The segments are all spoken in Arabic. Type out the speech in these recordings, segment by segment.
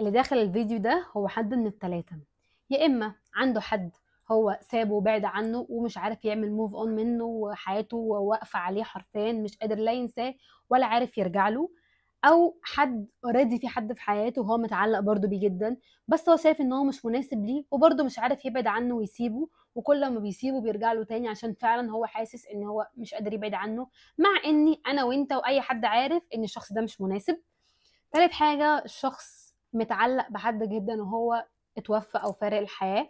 اللي داخل الفيديو ده هو حد من التلاتة. يا إما عنده حد هو سابه وبعد عنه ومش عارف يعمل موف اون منه وحياته واقفة عليه حرفيا مش قادر لا ينساه ولا عارف يرجع له، او حد اوريدي في حد في حياته وهو متعلق برضه بيه جدا، بس هو شايف ان هو مش مناسب ليه وبرضه مش عارف يبعد عنه ويسيبه، وكل ما بيسيبه بيرجع له تاني عشان فعلا هو حاسس ان هو مش قادر يبعد عنه، مع اني انا وانت واي حد عارف ان الشخص ده مش مناسب. تالت حاجة الشخص متعلق بحد جدا وهو اتوفى أو فارق الحياة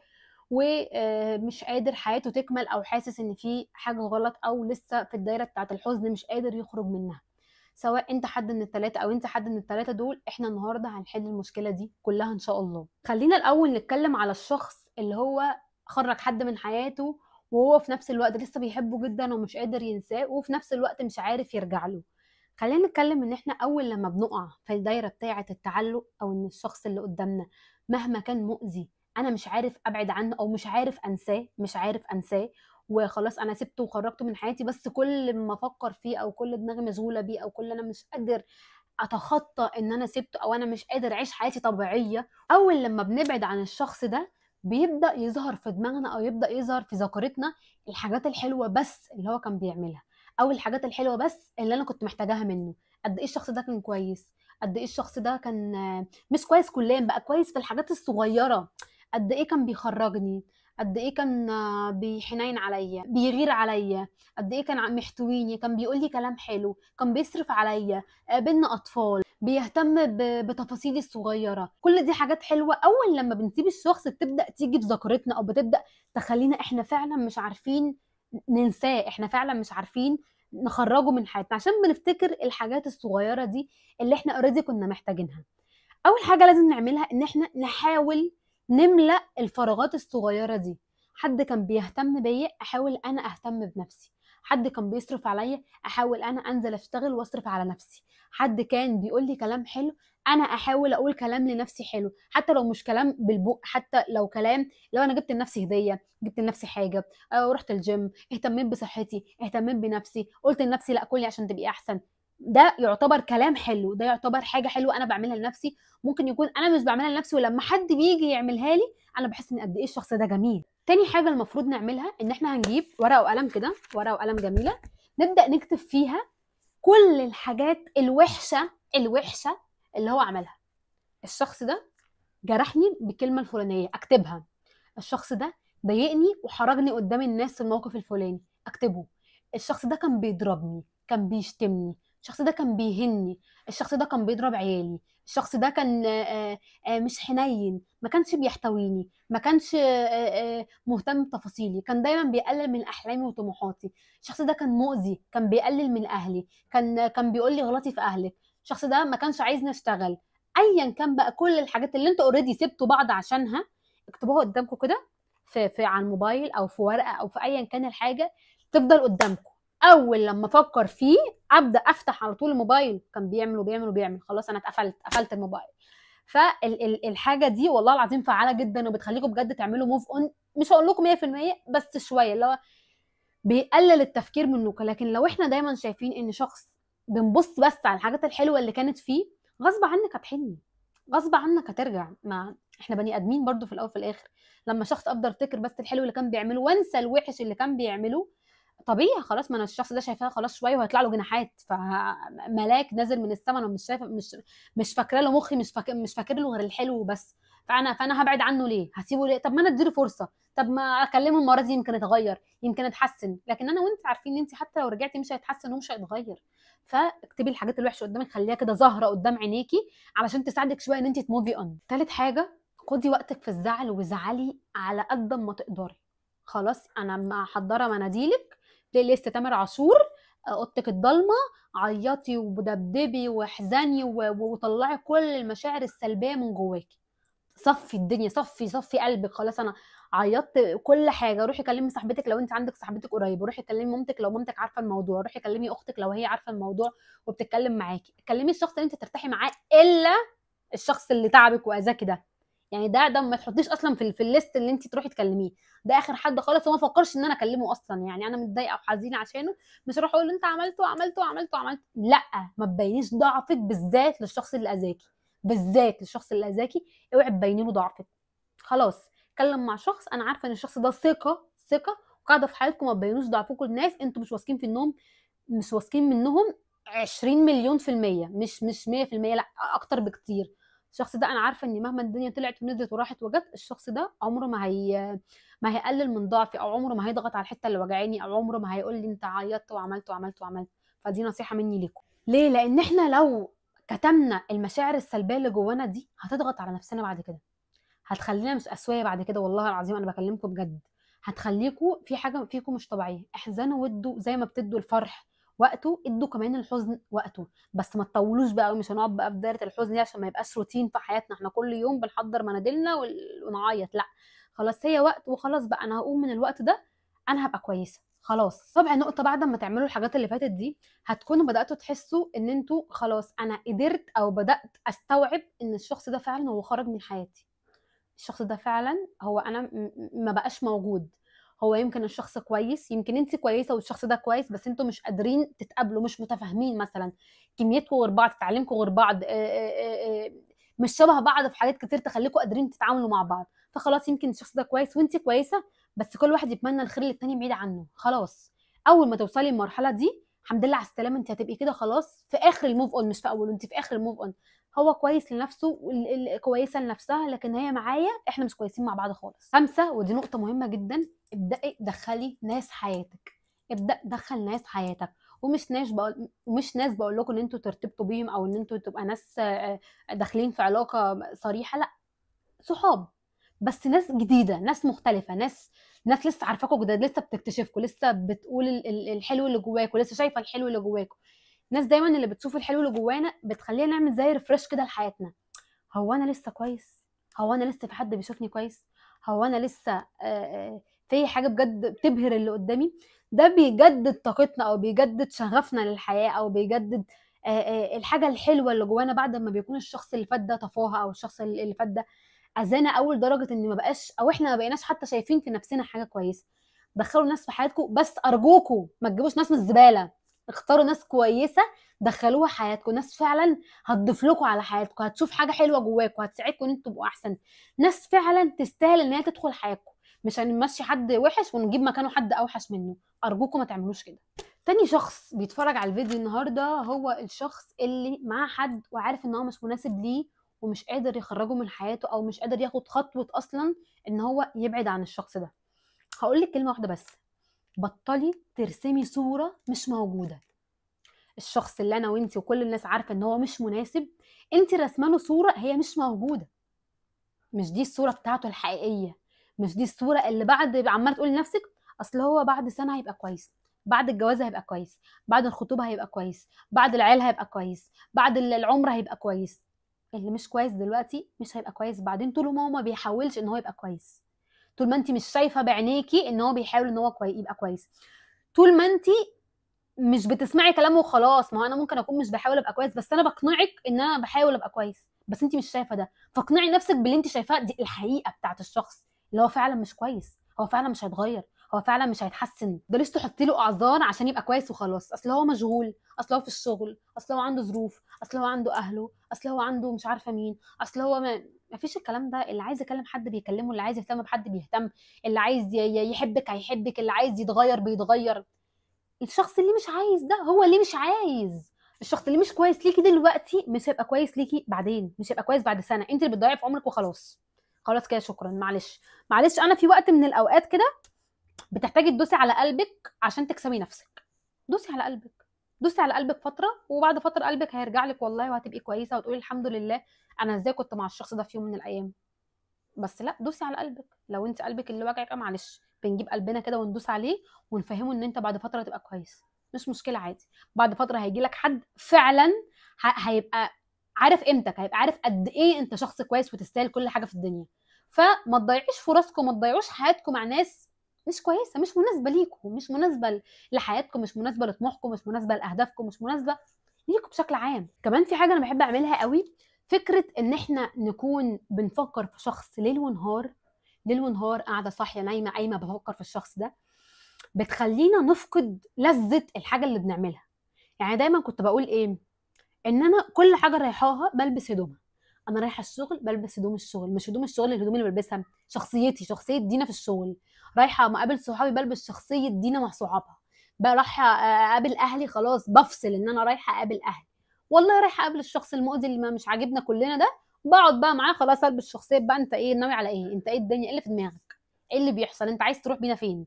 ومش قادر حياته تكمل أو حاسس إن في حاجة غلط أو لسه في الدايرة بتاعة الحزن مش قادر يخرج منها. سواء انت حد من التلاتة او انت حد من التلاتة دول، احنا النهاردة هنحل المشكلة دي كلها ان شاء الله. خلينا الاول نتكلم على الشخص اللي هو خرج حد من حياته وهو في نفس الوقت لسه بيحبه جدا ومش قادر ينساه وفي نفس الوقت مش عارف يرجع له. خلينا نتكلم ان احنا اول لما بنقع في الدايرة بتاعة التعلق او ان الشخص اللي قدامنا مهما كان مؤذي انا مش عارف ابعد عنه او مش عارف انساه وخلاص انا سبته وخرجته من حياتي، بس كل ما افكر فيه او كل دماغي مشغوله بيه او كل انا مش قادر اتخطى ان انا سبته او انا مش قادر اعيش حياتي طبيعيه. اول لما بنبعد عن الشخص ده بيبدا يظهر في دماغنا او يبدا يظهر في ذاكرتنا الحاجات الحلوه بس اللي هو كان بيعملها، او الحاجات الحلوه بس اللي انا كنت محتاجاها منه. قد ايه الشخص ده كان كويس، قد ايه الشخص ده كان مش كويس كليا بقى كويس في الحاجات الصغيره، قد ايه كان بيخرجني، قد ايه كان بيحنين عليا بيغير عليا، قد ايه كان محتويني، كان بيقول لي كلام حلو، كان بيصرف عليا، بينا اطفال، بيهتم بتفاصيلي الصغيره. كل دي حاجات حلوه اول لما بنسيب الشخص بتبدا تيجي في ذاكرتنا او بتبدا تخلينا احنا فعلا مش عارفين ننساه، احنا فعلا مش عارفين نخرجه من حياتنا عشان بنفتكر الحاجات الصغيره دي اللي احنا اوريدي كنا محتاجينها. اول حاجه لازم نعملها ان احنا نحاول نملأ الفراغات الصغيره دي. حد كان بيهتم بيا احاول انا اهتم بنفسي، حد كان بيصرف عليا احاول انا انزل اشتغل واصرف على نفسي، حد كان بيقول لي كلام حلو انا احاول اقول كلام لنفسي حلو، حتى لو مش كلام بالبق، حتى لو كلام لو انا جبت لنفسي هديه، جبت لنفسي حاجه، رحت الجيم، اهتميت بصحتي، اهتميت بنفسي، قلت لنفسي لا كلي عشان تبقي احسن. ده يعتبر كلام حلو، ده يعتبر حاجه حلوه انا بعملها لنفسي، ممكن يكون انا مش بعملها لنفسي ولما حد بيجي يعملها لي انا بحس ان قد ايه الشخص ده جميل. تاني حاجه المفروض نعملها ان احنا هنجيب ورقه وقلم كده، ورقه وقلم جميله، نبدا نكتب فيها كل الحاجات الوحشه اللي هو عملها. الشخص ده جرحني بالكلمه الفلانيه اكتبها، الشخص ده ضايقني وحرجني قدام الناس في الموقف الفلاني اكتبه، الشخص ده كان بيضربني، كان بيشتمني، الشخص ده كان بيهني، الشخص ده كان بيضرب عيالي، الشخص ده كان مش حنين، ما كانش بيحتويني، ما كانش مهتم بتفاصيلي، كان دايما بيقلل من احلامي وطموحاتي، الشخص ده كان مؤذي، كان بيقلل من اهلي، كان بيقول لي غلطي في اهلك، الشخص ده ما كانش عايزني اشتغل. ايا كان بقى كل الحاجات اللي انتوا اوريدي سبتوا بعض عشانها اكتبوها قدامكم كده في على الموبايل او في ورقه او في ايا كان الحاجه تفضل قدامكم. اول لما افكر فيه ابدا افتح على طول الموبايل، كان بيعمل وبيعمل وبيعمل، خلاص انا قفلت الموبايل. فالحاجه دي والله العظيم فعاله جدا وبتخليكم بجد تعملوا موف اون، مش هقول لكم 100% بس شويه، اللي هو بيقلل التفكير منكم. لكن لو احنا دايما شايفين ان شخص بنبص بس على الحاجات الحلوه اللي كانت فيه، غصب عنك هتحني، غصب عنك هترجع. ما احنا بني ادمين برضو في الاول وفي الاخر. لما شخص افضل افتكر بس الحلو اللي كان بيعمله وانسى الوحش اللي كان بيعمله، طبيعي خلاص ما انا الشخص ده شايفاه خلاص شويه وهيطلع له جناحات، فملاك نازل من السماء، انا مش شايفه، مش فاكره له مخي، مش فاكر له غير الحلو بس. فانا هبعد عنه ليه، هسيبه ليه؟ طب ما انا اديله فرصه، طب ما اكلمه المره دي يمكن يتغير، يمكن اتحسن. لكن انا وانت عارفين ان انت حتى لو رجعتي مش هيتحسن ومش هيتغير. فاكتبي الحاجات الوحشه قدامك، خليها كده ظاهره قدام عينيكي علشان تساعدك شويه ان انت تموفي اون. تالت حاجه خدي وقتك في الزعل وزعلي على قد ما تقدري. خلاص انا محضره مناديلك، بلاي ليست تامر عاشور، اوضتك الضلمه، عيطي ودبدبي واحزني وطلعي كل المشاعر السلبيه من جواكي، صفي الدنيا، صفي قلبك. خلاص انا عيطت كل حاجه، روحي كلمي صاحبتك لو انت عندك صاحبتك قريبه، روحي كلمي مامتك لو مامتك عارفه الموضوع، روحي كلمي اختك لو هي عارفه الموضوع وبتتكلم معاكي، كلمي الشخص اللي انت ترتاحي معاه الا الشخص اللي تعبك واذاكي ده. يعني ده ما تحطيش اصلا في الليست اللي انت تروحي تكلميه، ده اخر حد خالص وما فكرش ان انا اكلمه اصلا. يعني انا متضايقه وحزينه عشانه، مش هروح اقول له انت عملت وعملت وعملت وعملت، لا، ما تبينيش ضعفك بالذات للشخص اللي اذاكي، بالذات الشخص اللي اذاكي اوعي تبيني له ضعفك. خلاص، اتكلم مع شخص انا عارفه ان الشخص ده ثقه وقاعده في حياتكم، ما تبينوش ضعفكم للناس انتوا مش واثقين في النوم، مش واثقين منهم 20 مليون في المية، مش 100%، لا اكتر بكتير. الشخص ده انا عارفه ان مهما الدنيا طلعت ونزلت وراحت وجت، الشخص ده عمره ما هيقلل من ضعفي، او عمره ما هيضغط على الحته اللي وجعاني، او عمره ما هيقول لي انت عيطت وعملت وعملت وعملت. فدي نصيحه مني ليكم. ليه؟ لان احنا لو كتمنا المشاعر السلبيه اللي جوانا دي هتضغط على نفسنا بعد كده، هتخلينا مش اسويه بعد كده، والله العظيم انا بكلمكم بجد. هتخليكم في حاجه فيكم مش طبيعيه. احزنوا وادوا زي ما بتدوا الفرح وقته، ادوا كمان الحزن وقته، بس ما تطولوش بقى، مش هنقعد بقى في دايره الحزن دي عشان ما يبقاش روتين في حياتنا، احنا كل يوم بنحضر مناديلنا ونعيط، لا. خلاص هي وقت وخلاص بقى، انا هقوم من الوقت ده انا هبقى كويسه خلاص. رابع نقطه، بعد ما تعملوا الحاجات اللي فاتت دي هتكونوا بداتوا تحسوا ان انتوا خلاص انا قدرت او بدات استوعب ان الشخص ده فعلا هو خرج من حياتي، الشخص ده فعلا هو انا ما بقاش موجود. هو يمكن الشخص كويس، يمكن انت كويسه والشخص ده كويس، بس انتوا مش قادرين تتقابلوا، مش متفاهمين مثلا، كميتكم غير بعض، تعليمكم غير بعض، مش شبه بعض في حاجات كتير تخليكم قادرين تتعاملوا مع بعض. فخلاص يمكن الشخص ده كويس وانت كويسه، بس كل واحد يتمنى الخير للتاني بعيد عنه. خلاص اول ما توصلي للمرحله دي الحمد لله على السلامه، انت هتبقي كده خلاص في اخر الموف اون، مش في اول، انت في اخر الموف اون. هو كويس لنفسه كويسه لنفسها، لكن هي معايا احنا مش كويسين مع بعض خالص. 5، ودي نقطه مهمه جدا، ابدأي دخلي ناس حياتك. ابدأ دخل ناس حياتك، ومش ناس بقول لكم ان انتوا ترتبطوا بيهم او ان انتوا تبقى ناس داخلين في علاقه صريحه، لا. صحاب، بس ناس جديده، ناس مختلفه، ناس لسه عارفاكوا جداد، لسه بتكتشفكوا، لسه بتقول الحلو اللي جواكوا، لسه شايفه الحلو اللي جواكوا. ناس دايما اللي بتشوف الحلو اللي جوانا بتخلينا نعمل زي ريفرش كده لحياتنا. هو انا لسه كويس؟ هو انا لسه في حد بيشوفني كويس؟ هو انا لسه في حاجه بجد بتبهر اللي قدامي؟ ده بيجدد طاقتنا او بيجدد شغفنا للحياه، او بيجدد الحاجه الحلوه اللي جوانا بعد ما بيكون الشخص اللي فات ده طفاها، او الشخص اللي فات ده اذانا اول درجه ان ما بقاش، او احنا ما بقيناش حتى شايفين في نفسنا حاجه كويسه. دخلوا ناس في حياتكم، بس ارجوكوا ما تجيبوش ناس من الزباله. اختاروا ناس كويسه دخلوها حياتكم، ناس فعلا هتضيف لكم على حياتكم، هتشوف حاجه حلوه جواكم، هتساعدكم ان انتوا تبقوا احسن. ناس فعلا تستاهل ان هي تدخل حياتكم، مش هنمشي حد وحش ونجيب مكانه حد اوحش منه. ارجوكم ما تعملوش كده. تاني شخص بيتفرج على الفيديو النهارده هو الشخص اللي معاه حد وعارف ان هو مش مناسب ليه، ومش قادر يخرجه من حياته، او مش قادر ياخد خطوه اصلا ان هو يبعد عن الشخص ده. هقول لك كلمه واحده بس، بطلي ترسمي صوره مش موجوده. الشخص اللي انا وانتي وكل الناس عارفه ان هو مش مناسب، انت رسمه صوره هي مش موجوده، مش دي الصوره بتاعته الحقيقيه، مش دي الصوره اللي بعد عماله تقولي لنفسك اصل هو بعد سنه هيبقى كويس، بعد الجواز هيبقى كويس، بعد الخطوبه هيبقى كويس، بعد العيال هيبقى كويس، بعد العمر هيبقى كويس. اللي مش كويس دلوقتي مش هيبقى كويس بعدين، طول ما هو ما بيحاولش ان هو يبقى كويس، طول ما انت مش شايفه بعينيكي ان هو بيحاول ان هو يبقى كويس، طول ما انت مش بتسمعي كلامه وخلاص. ما هو انا ممكن اكون مش بحاول ابقى كويس، بس انا بقنعك ان انا بحاول ابقى كويس، بس انت مش شايفه ده، فاقنعي نفسك باللي انت شايفاه، دي الحقيقه بتاعت الشخص اللي هو فعلا مش كويس، هو فعلا مش هيتغير، هو فعلا مش هيتحسن. بلاش تحطي له اعذار عشان يبقى كويس وخلاص، اصل هو مشغول، اصل هو في الشغل، اصل هو عنده ظروف، اصل هو عنده اهله، اصل هو عنده مش عارفه مين، اصل هو ما فيش الكلام ده. اللي عايز يكلم حد بيكلمه، اللي عايز يهتم بحد بيهتم، اللي عايز يحبك هيحبك، اللي عايز يتغير بيتغير. الشخص اللي مش عايز ده هو اللي مش عايز. الشخص اللي مش كويس ليكي دلوقتي مش هيبقى كويس ليكي بعدين، مش هيبقى كويس بعد سنه، انت اللي بتضيعي في عمرك وخلاص. خلاص كده شكرا، معلش. معلش انا في وقت من الاوقات كده بتحتاجي تدوسي على قلبك عشان تكسبي نفسك. دوسي على قلبك، دوسي على قلبك فتره، وبعد فتره قلبك هيرجع لك والله، وهتبقي كويسه وتقولي الحمد لله انا ازاي كنت مع الشخص ده في يوم من الايام. بس لا، دوسي على قلبك. لو انت قلبك اللي وجعك معلش، بنجيب قلبنا كده وندوس عليه ونفهمه ان انت بعد فتره هتبقى كويس، مش مشكله عادي. بعد فتره هيجي لك حد فعلا هيبقى عارف قيمتك، هيبقى عارف قد ايه انت شخص كويس وتستاهل كل حاجه في الدنيا. فما تضيعيش فرصكم، ما تضيعوش حياتكم مع ناس مش كويسه، مش مناسبه ليكم، مش مناسبه لحياتكم، مش مناسبه لطموحكم، مش مناسبه لاهدافكم، مش مناسبه ليكم بشكل عام. كمان في حاجه انا بحب اعملها قوي، فكره ان احنا نكون بنفكر في شخص ليل ونهار، ليل ونهار قاعده صاحيه نايمه قايمه بفكر في الشخص ده، بتخلينا نفقد لذه الحاجه اللي بنعملها. يعني دايما كنت بقول ايه، ان انا كل حاجه رايحاها بلبس هدومها، انا رايحه الشغل بلبس هدوم الشغل، مش هدوم الشغل الهدوم اللي بلبسها، شخصيتي، شخصيه دينا في الشغل. رايحه مقابل صحابي بلبس شخصيه دينا مع صحابها. بقى رايحه اقابل اهلي، خلاص بفصل ان انا رايحه اقابل اهلي. والله رايحه اقابل الشخص المؤذي اللي ما مش عاجبنا كلنا ده، بقعد بقى معاه خلاص البس شخصيه بقى. انت ايه ناوي على ايه؟ انت ايه الدنيا؟ ايه اللي في دماغك؟ ايه اللي بيحصل؟ انت عايز تروح بينا فين؟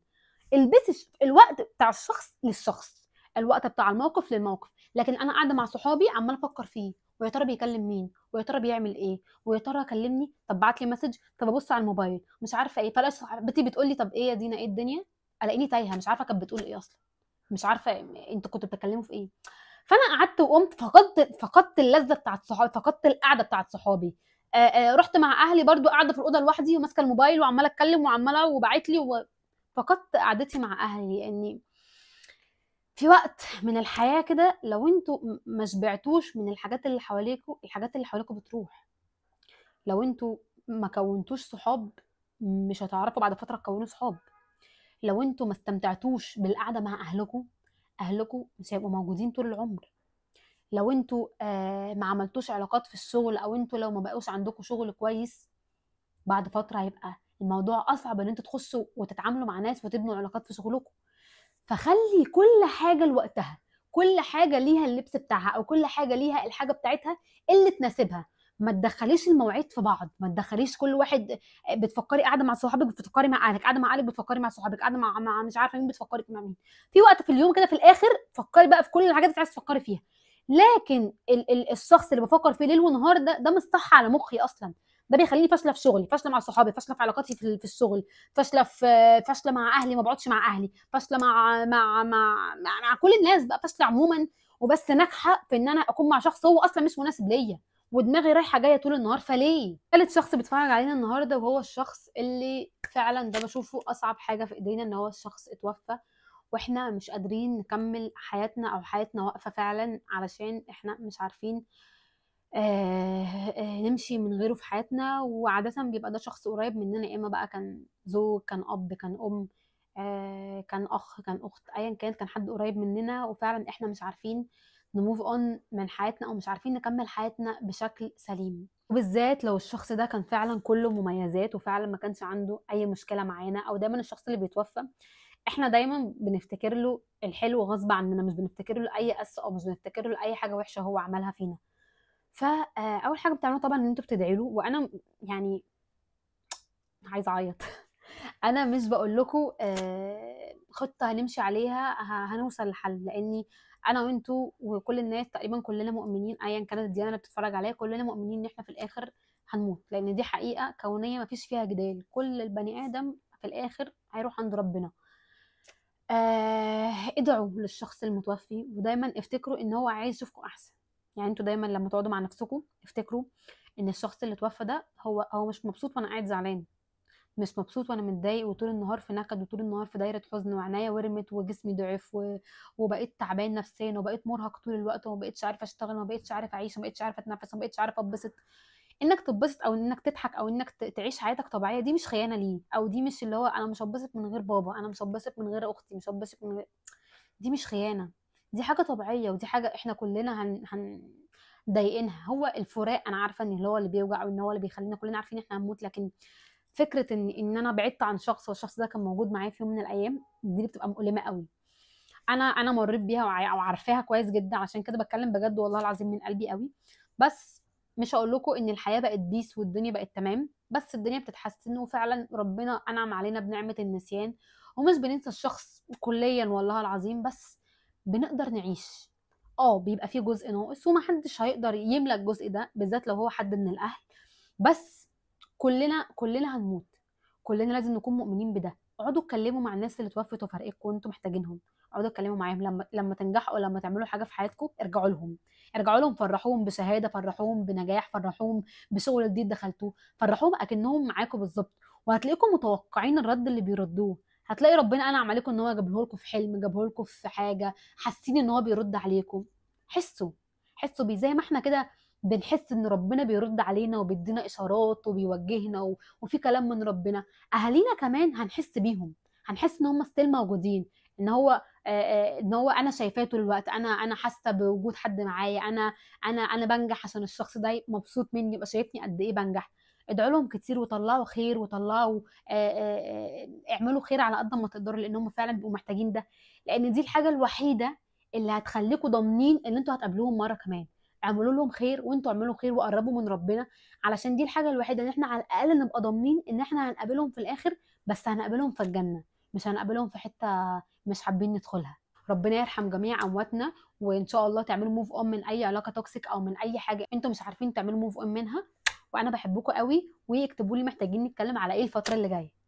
البسي الوقت بتاع الشخص للشخص، الوقت بتاع الموقف للموقف. لكن انا قاعده مع صحابي عمال افكر فيه، ويا ترى بيكلم مين، ويا ترى بيعمل ايه، ويا ترى كلمني، طب بعت لي مسج، طب ابص على الموبايل، مش عارفه ايه. فلاقي صاحبتي بتقول لي طب ايه يا دينا ايه الدنيا، الاقيني تايهه مش عارفه كانت بتقول ايه اصلا، مش عارفه انتوا كنتوا بتتكلموا في ايه. فانا قعدت وقمت، فقدت اللذه بتاعت صحابي، فقدت القعده بتاعت صحابي. رحت مع اهلي برضو قاعده في الاوضه لوحدي وماسكه الموبايل وعماله اتكلم وعماله وبعت لي فقدت قعدتي مع اهلي. لاني في وقت من الحياه كده لو انتوا ما شبعتوش من الحاجات اللي حواليكوا، الحاجات اللي حواليكوا بتروح. لو انتوا ما كونتوش صحاب مش هتعرفوا بعد فتره تكونوا صحاب. لو انتوا ما استمتعتوش بالقعده مع اهلكم، اهلكم مش هيبقوا موجودين طول العمر. لو انتوا ما عملتوش علاقات في الشغل، او انتوا لو ما بقوش عندكم شغل كويس، بعد فتره هيبقى الموضوع اصعب ان انتوا تخشوا وتتعاملوا مع ناس وتبنوا علاقات في شغلكم. فخلي كل حاجه لوقتها، كل حاجه ليها اللبس بتاعها، او كل حاجه ليها الحاجه بتاعتها اللي تناسبها. ما تدخليش المواعيد في بعض، ما تدخليش كل واحد. بتفكري قاعده مع صحابك بتفكري مع اهلك، قاعده مع اهلك بتفكري مع صحابك، قاعده مع مش عارفه مين بتفكري مع مين. في وقت في اليوم كده في الاخر فكري بقى في كل الحاجات اللي عايزه تفكري فيها. لكن الشخص اللي بفكر فيه ليل ونهار ده مش صح على مخي اصلا. ده بيخليني فاشله في شغلي، فاشله مع صحابي، فاشله في علاقاتي في الشغل، فاشله مع اهلي، ما بقعدش مع اهلي، فاشله مع كل الناس بقى، فاشله عموما. وبس ناجحه في ان انا اكون مع شخص هو اصلا مش مناسب ليا، ودماغي رايحه جايه طول النهار. فليه؟ ثالث شخص بيتفرج علينا النهارده وهو الشخص اللي فعلا ده بشوفه اصعب حاجه في ايدينا، ان هو الشخص اتوفى واحنا مش قادرين نكمل حياتنا، او حياتنا واقفه فعلا علشان احنا مش عارفين نمشي من غيره في حياتنا. وعادة بيبقى ده شخص قريب مننا، يا اما بقى كان زوج، كان اب، كان ام، كان اخ، كان اخت، ايا كان، كان حد قريب مننا وفعلا احنا مش عارفين نموف اون من حياتنا، او مش عارفين نكمل حياتنا بشكل سليم. وبالذات لو الشخص ده كان فعلا كله مميزات وفعلا ما كانش عنده اي مشكلة معانا. او دايما الشخص اللي بيتوفى احنا دايما بنفتكر له الحلو غصب عننا، مش بنفتكر له اي قصه، او مش بنفتكر له اي حاجه وحشه هو عملها فينا. فاول حاجه بتعملوها طبعا ان انتوا بتدعي له. وانا يعني عايزه اعيط. انا مش بقول لكم خطه هنمشي عليها هنوصل لحل، لاني انا وانتوا وكل الناس تقريبا كلنا مؤمنين، ايا كانت الديانه اللي بتتفرج عليها، كلنا مؤمنين ان احنا في الاخر هنموت. لان دي حقيقه كونيه مفيش فيها جدال، كل البني ادم في الاخر هيروح عند ربنا. ادعوا للشخص المتوفي، ودايما افتكروا ان هو عايز يشوفكم احسن. يعني انتوا دايما لما تقعدوا مع نفسكم افتكروا ان الشخص اللي توفى ده هو مش مبسوط وانا قاعد زعلان، مش مبسوط وانا متضايق وطول النهار في نكد وطول النهار في دايره حزن، وعنايا ورمت وجسمي ضعف وبقيت تعبان نفسيا وبقيت مرهق طول الوقت وما بقيتش عارفه اشتغل وما بقيتش عارفه اعيش وما بقيتش عارفه اتنفس وما بقيتش عارفه اتبسط. انك تتبسط او انك تضحك او انك تعيش حياتك طبيعيه، دي مش خيانه ليه، او دي مش اللي هو انا مش هتبسط من غير بابا، انا مش هتبسط من غير اختي، مش هتبسط من غير. دي مش خيانة، دي حاجة طبيعية، ودي حاجة احنا كلنا هن ضايقينها. هو الفراق انا عارفة ان هو اللي بيوجع، او ان هو اللي بيخلينا كلنا عارفين احنا هنموت. لكن فكرة ان انا بعدت عن شخص والشخص ده كان موجود معايا في يوم من الايام، دي اللي بتبقى مؤلمة قوي. انا مريت بيها وعارفاها كويس جدا، عشان كده بتكلم بجد والله العظيم من قلبي قوي. بس مش هقول لكم ان الحياة بقت بيس والدنيا بقت تمام، بس الدنيا بتتحسن وفعلا ربنا انعم علينا بنعمة النسيان. ومش بننسى الشخص كليا والله العظيم، بس بنقدر نعيش. بيبقى فيه جزء ناقص ومحدش هيقدر يملى الجزء ده، بالذات لو هو حد من الاهل. بس كلنا هنموت، كلنا لازم نكون مؤمنين بده. اقعدوا اتكلموا مع الناس اللي توفت وفرقتكم وانتم محتاجينهم، اقعدوا اتكلموا معاهم. لما تنجحوا او لما تعملوا حاجه في حياتكم ارجعوا لهم، ارجعوا لهم، فرحوهم بشهاده، فرحوهم بنجاح، فرحوهم بشغل جديد دخلتوه، فرحوهم اكنهم معاكم بالظبط. وهتلاقيكم متوقعين الرد اللي بيردوه. هتلاقي ربنا انعم عليكم ان هو جابه لكم في حلم، جابه لكم في حاجه، حاسين ان هو بيرد عليكم. حسوا، حسوا بيه زي ما احنا كده بنحس ان ربنا بيرد علينا وبيدينا اشارات وبيوجهنا وفي كلام من ربنا. اهالينا كمان هنحس بيهم، هنحس ان هم ستيل موجودين، ان هو ان هو انا شايفاه طول الوقت، انا حاسه بوجود حد معايا، انا بنجح عشان الشخص ده مبسوط مني، يبقى شايفني قد ايه بنجح. ادعوا لهم كتير وطلعوا خير وطلعوا اعملوا خير على قد ما تقدروا، لان هم فعلا بيبقوا محتاجين ده. لان دي الحاجه الوحيده اللي هتخليكم ضامنين ان انتوا هتقابلوهم مره كمان. اعملوا لهم خير وانتوا اعملوا خير وقربوا من ربنا، علشان دي الحاجه الوحيده ان احنا على الاقل نبقى ضامنين ان احنا هنقابلهم في الاخر، بس هنقابلهم في الجنه، مش هنقابلهم في حته مش حابين ندخلها. ربنا يرحم جميع امواتنا، وان شاء الله تعملوا موف اون من اي علاقه توكسيك او من اي حاجه انتوا مش عارفين تعملوا موف اون منها. وانا بحبكم قوي، واكتبوا لي محتاجين نتكلم على ايه الفتره اللي جايه.